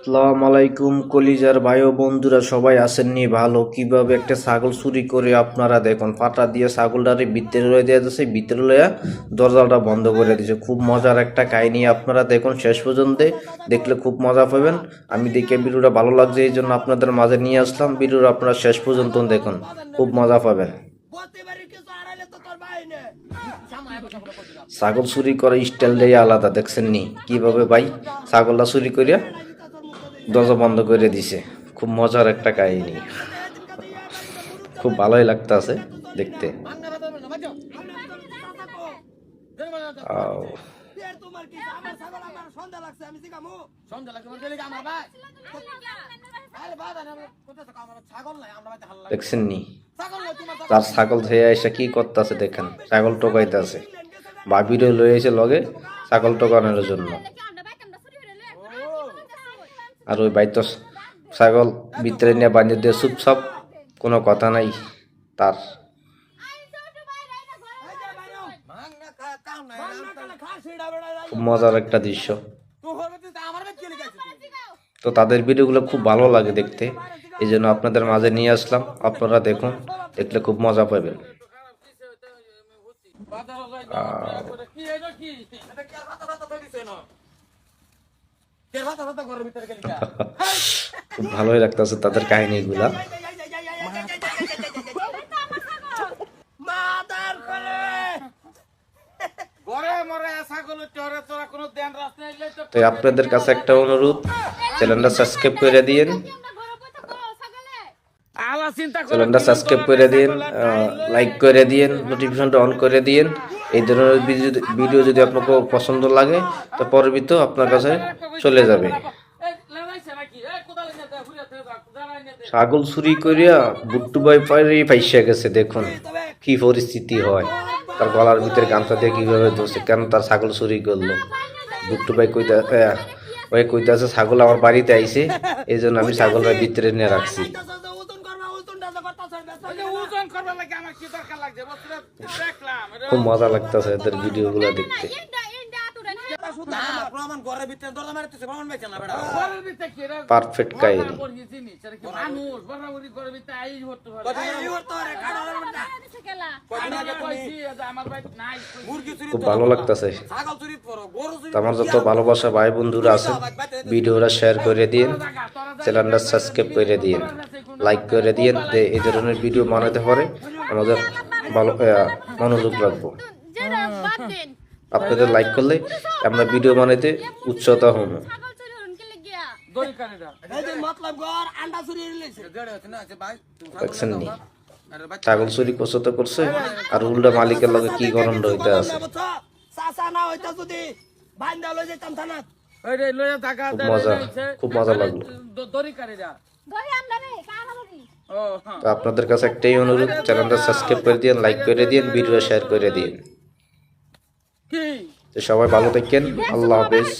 আসসালামু আলাইকুম কলিজার ভাই ও বন্ধুরা, সবাই আসেননি ভালো? কিভাবে একটা ছাগল চুরি করে আপনারা দেখুন, পাটা দিয়ে ছাগলটারে ভিতরে লয়ে দিয়ে যাচ্ছে, ভিতরে লইয়া দরজাটা বন্ধ করে দিয়েছে। খুব মজার একটা কাহিনী, আপনারা দেখুন শেষ পর্যন্ত, দেখলে খুব মজা পাবেন। আমি দেখে ভিডিওটা ভালো লাগছে, এই জন্য আপনাদের মাঝে নিয়ে আসলাম। ভিডিওটা আপনারা শেষ পর্যন্ত দেখুন, খুব মজা পাবেন। ছাগল চুরি করার স্টাইলটাই আলাদা, দেখছেন নি কিভাবে ভাই ছাগলটা চুরি করিয়া দরজা বন্ধ করে দিছে। খুব মজার একটা কাহিনী, খুব ভালোই লাগতেছে দেখতে। দেখছেন নি তার ছাগল ধেয়ে এসে কি করতেছে দেখেন, ছাগল টোকাইতেছে। ভাবিরও লয়ে এসে লগে ছাগল টোকানোর জন্য। আর ওই ভাই তো ছাগল ভিতরে নিয়ে বাঁধিয়ে দিয়ে চুপচাপ, কোনো কথা নাই তার। খুব মজার একটা দৃশ্য। তো তাদের ভিডিওগুলো খুব ভালো লাগে দেখতে, এই জন্য আপনাদের মাঝে নিয়ে আসলাম। আপনারা দেখুন, দেখলে খুব মজা পাবেন। খুব ভালোই লাগতেছে তাদের কাহিনীগুলা। তো আপনাদের কাছে একটা অনুরোধ, চ্যানেলটা সাবস্ক্রাইব করে দিন, লাইক করে দিন, নোটিফিকেশনটা অন করে দিন। এই ধরনের ভিডিও যদি আপনাকে পছন্দ লাগে, তো পরবর্তীতে আপনার কাছে চলে যাবে। ছাগল চুরি করিয়া বুট্টু ভাই পাইসা গেছে, দেখুন কি পরিস্থিতি হয়। তার গলার ভিতরে গামছা দিয়ে কিভাবে ধরছে, কেন তার ছাগল চুরি করলো। বুট্টু ভাই কইতাছে ছাগল আমার বাড়িতে আইছে, এই জন্য আমি ছাগলটা ভিতরে নিয়ে রাখছি। খুব মজা লাগতেছে এদের ভিডিও গুলা দেখতে। পারফেক্ট কাহিনী, খুব ভালো লাগতেছে। আমার যত ভালোবাসা ভাই বন্ধুরা আছেন, ভিডিওটা শেয়ার করে দিন, চ্যানেলটা সাবস্ক্রাইব করে দিন, লাইক করে দিন। এই ধরনের ভিডিও বানাতে পারে আমাদের ভালো মনোযোগ রাখবো। আপনাদের লাইক করলে আমরা ভিডিও বানাইতে উৎসাহ হব। দেখছেন নি ছাগল চুরি করছে, আর উল্টা মালিকের লগে কি গরম হইতে আছে। খুব মজা লাগলো। তো আপনাদের কাছে একটাই অনুরোধ, চ্যানেলটা সাবস্ক্রাইব করে দিন, লাইক করে দিন, ভিডিও শেয়ার করে দিন। তো সবাই ভালো থাকেন, আল্লাহ হাফেজ।